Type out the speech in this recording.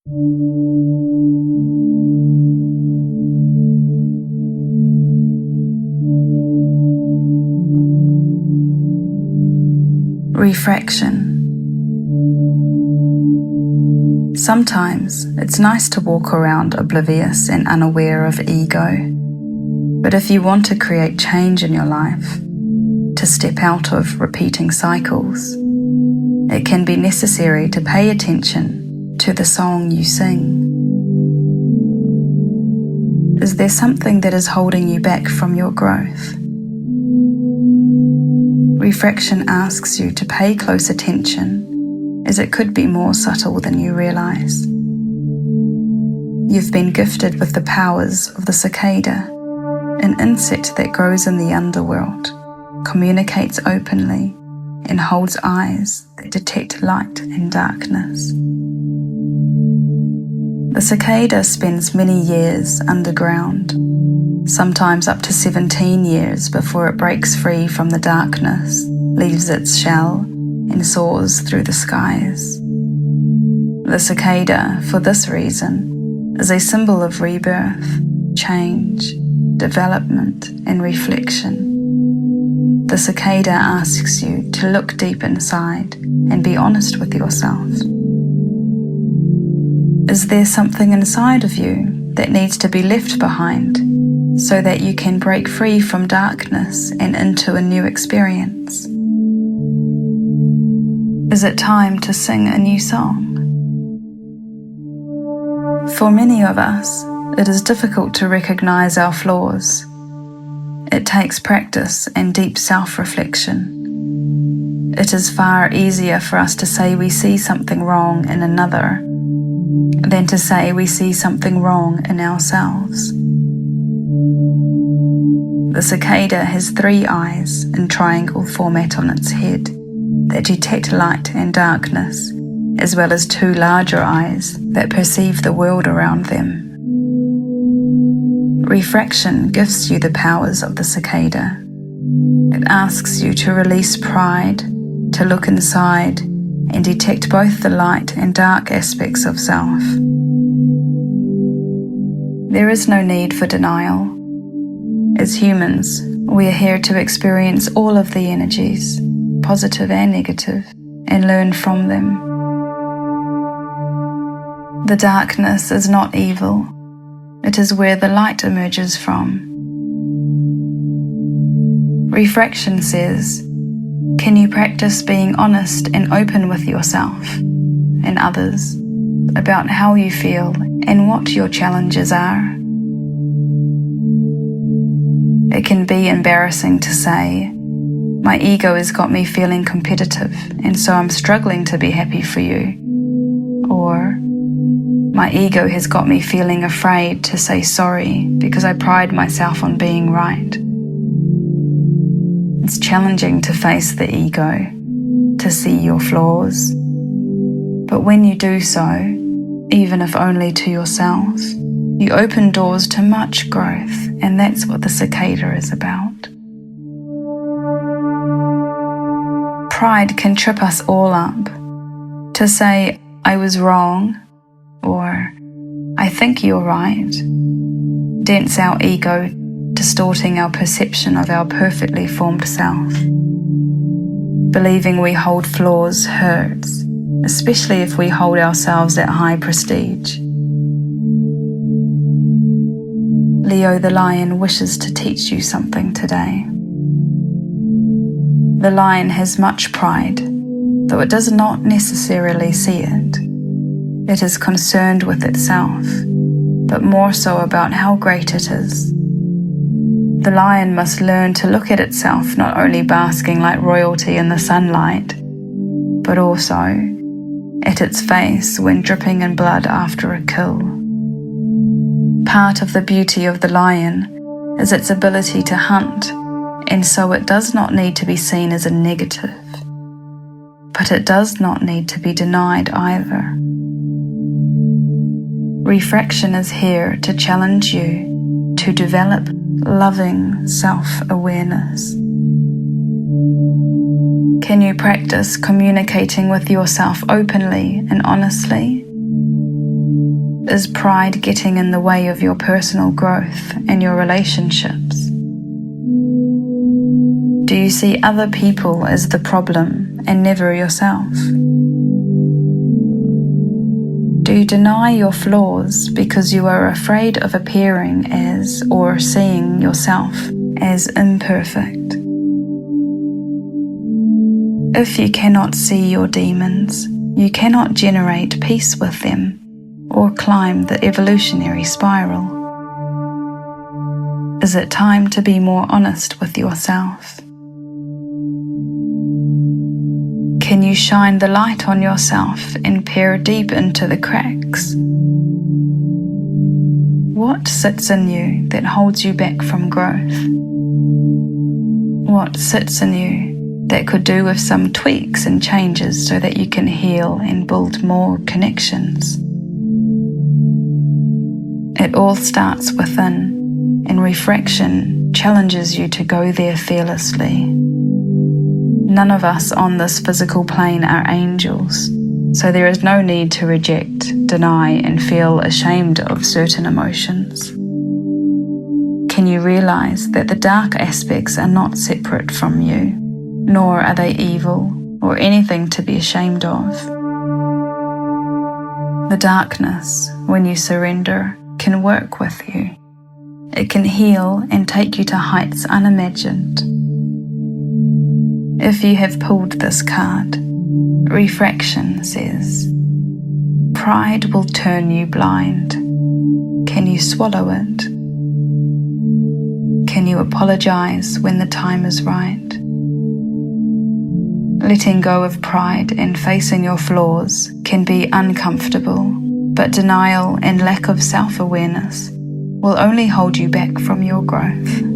Refraction. Sometimes it's nice to walk around oblivious and unaware of ego, but if you want to create change in your life, to step out of repeating cycles, it can be necessary to pay attention to the song you sing. Is there something that is holding you back from your growth? Refraction asks you to pay close attention, as it could be more subtle than you realize. You've been gifted with the powers of the cicada, an insect that grows in the underworld, communicates openly, and holds eyes that detect light and darkness. The cicada spends many years underground, sometimes up to 17 years before it breaks free from the darkness, leaves its shell, and soars through the skies. The cicada, for this reason, is a symbol of rebirth, change, development, and reflection. The cicada asks you to look deep inside and be honest with yourself. Is there something inside of you that needs to be left behind so that you can break free from darkness and into a new experience? Is it time to sing a new song? For many of us, it is difficult to recognize our flaws. It takes practice and deep self-reflection. It is far easier for us to say we see something wrong in another than to say we see something wrong in ourselves. The cicada has 3 eyes in triangle format on its head that detect light and darkness, as well as 2 larger eyes that perceive the world around them. Refraction gives you the powers of the cicada. It asks you to release pride, to look inside, and detect both the light and dark aspects of self. There is no need for denial. As humans, we are here to experience all of the energies, positive and negative, and learn from them. The darkness is not evil. It is where the light emerges from. Refraction says, can you practice being honest and open with yourself and others about how you feel and what your challenges are? It can be embarrassing to say, my ego has got me feeling competitive and so I'm struggling to be happy for you. Or, my ego has got me feeling afraid to say sorry because I pride myself on being right. It's challenging to face the ego, to see your flaws. But when you do so, even if only to yourself, you open doors to much growth, and that's what the cicada is about. Pride can trip us all up. To say, I was wrong, or I think you're right, dents our ego, distorting our perception of our perfectly formed self. Believing we hold flaws hurts, especially if we hold ourselves at high prestige. Leo the lion wishes to teach you something today. The lion has much pride, though it does not necessarily see it. It is concerned with itself, but more so about how great it is. The lion must learn to look at itself not only basking like royalty in the sunlight, but also at its face when dripping in blood after a kill. Part of the beauty of the lion is its ability to hunt, and so it does not need to be seen as a negative. But it does not need to be denied either. Refraction is here to challenge you to develop loving self-awareness. Can you practice communicating with yourself openly and honestly? Is pride getting in the way of your personal growth and your relationships? Do you see other people as the problem and never yourself? Do you deny your flaws because you are afraid of appearing as or seeing yourself as imperfect? If you cannot see your demons, you cannot generate peace with them or climb the evolutionary spiral. Is it time to be more honest with yourself? Can you shine the light on yourself and peer deep into the cracks? What sits in you that holds you back from growth? What sits in you that could do with some tweaks and changes so that you can heal and build more connections? It all starts within, and Refraction challenges you to go there fearlessly. None of us on this physical plane are angels, so there is no need to reject, deny, and feel ashamed of certain emotions. Can you realize that the dark aspects are not separate from you, nor are they evil or anything to be ashamed of? The darkness, when you surrender, can work with you. It can heal and take you to heights unimagined. If you have pulled this card, Refraction says, pride will turn you blind. Can you swallow it? Can you apologise when the time is right? Letting go of pride and facing your flaws can be uncomfortable, but denial and lack of self-awareness will only hold you back from your growth.